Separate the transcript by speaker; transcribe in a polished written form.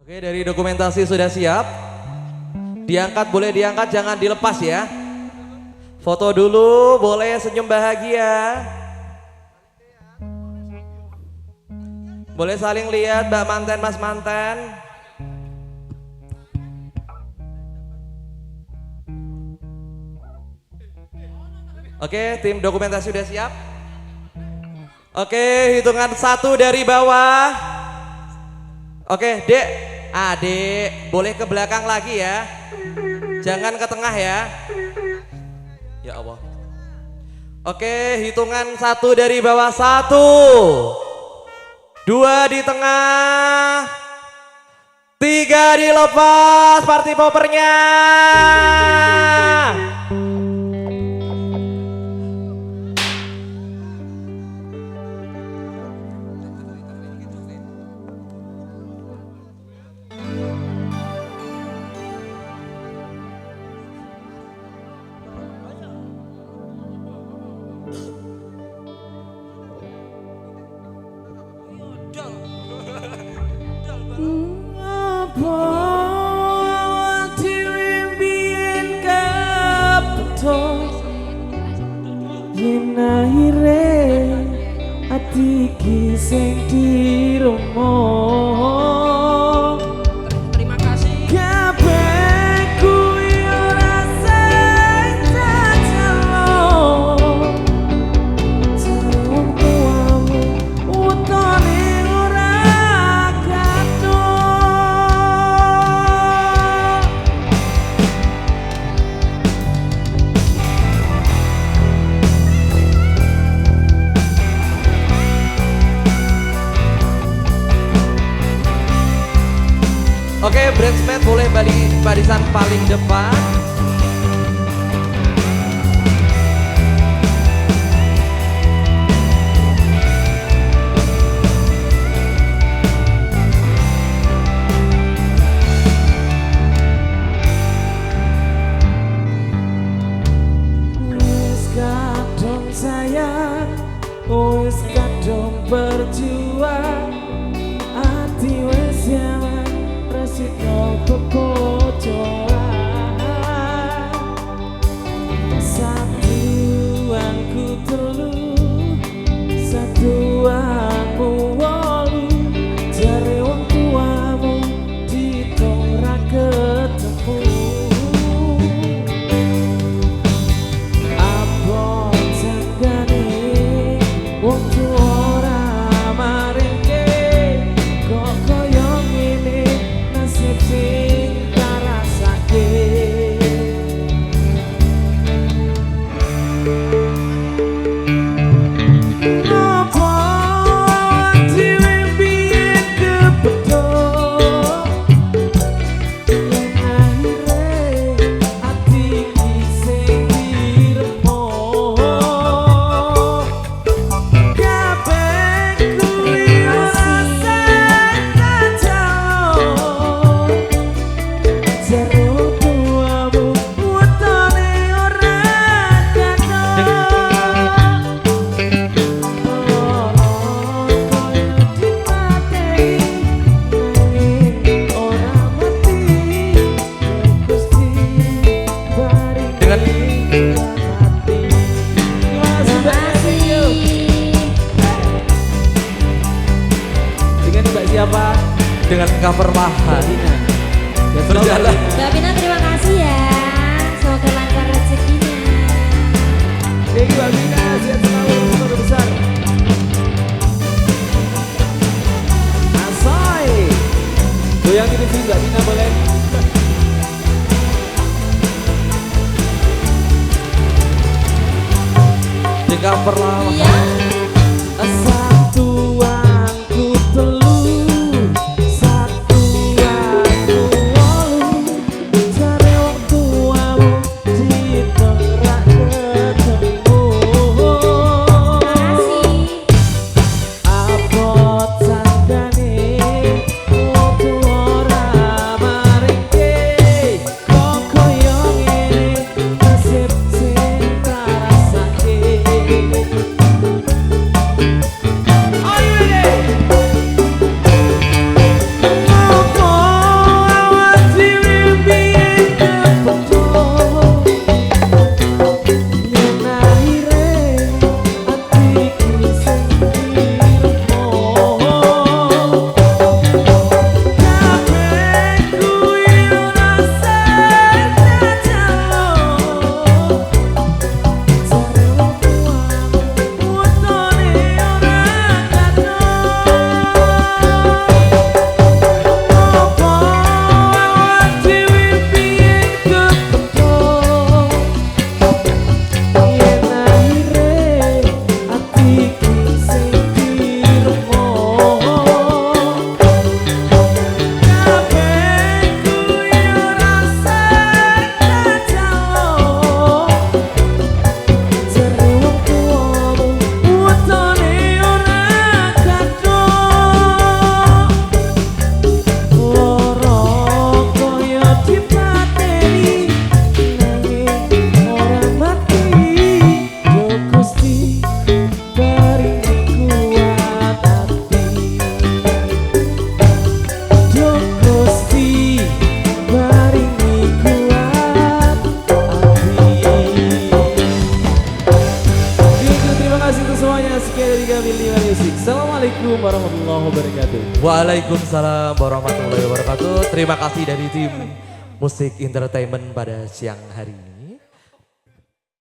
Speaker 1: Oke, dari dokumentasi sudah siap. Diangkat, boleh diangkat, jangan dilepas ya. Foto dulu, boleh senyum bahagia. Boleh saling lihat Mbak Manten, Mas Manten. Oke, tim dokumentasi sudah siap. Oke, hitungan 1 dari bawah. Oke, Dek. Dek, boleh ke belakang lagi ya. Jangan ke tengah ya. Ya Allah. Oke, hitungan 1 dari bawah. 1, 2 di tengah, 3 dilepas party poppernya.
Speaker 2: Yen akhire ati iki sing diromo.
Speaker 3: Terima kasih.
Speaker 2: Kabeh kuwi ora sing jajalo. Jare wong tuamu utane ora katon.
Speaker 1: Oke, bridesmaid boleh barisan paling depan.
Speaker 2: Wis kadung sayang, wis kadung berjuang, ati wis yaman resiko kebocoran. Satuanku telu, satuanmu wolu, jare wong tuamu ditora ketemu. Abot janggane wong tuwa ora maringke, kok koyo ngene nasib sing tarasake. Apa dhewe biyen kepethuk, yen akhire ati iki sing diremo. Kabeh kuwi ora sing jajalo. Jare wong tuamu utane ora katon.
Speaker 1: Dengan Mbak siapa? Dengan cover mahal. Berjalan.
Speaker 4: Mbak Pina terima kasih ya. Semoga lancar rezekinya.
Speaker 2: Jadi Mbak Vina siap selalu motor besar. Asoy. Goyang ini sih Mbak Vina boleh.
Speaker 1: Di cover lah.
Speaker 4: Iya.
Speaker 2: Satuanku telu, satuanku wolu, jare wong tuamu ditorak ketemu.
Speaker 4: Makasih.
Speaker 2: Abot janggane wong tuwa ora warahmatullahi wabarakatuh.
Speaker 1: Waalaikumsalam warahmatullahi wabarakatuh. Terima kasih dari tim Musik Entertainment pada siang hari ini.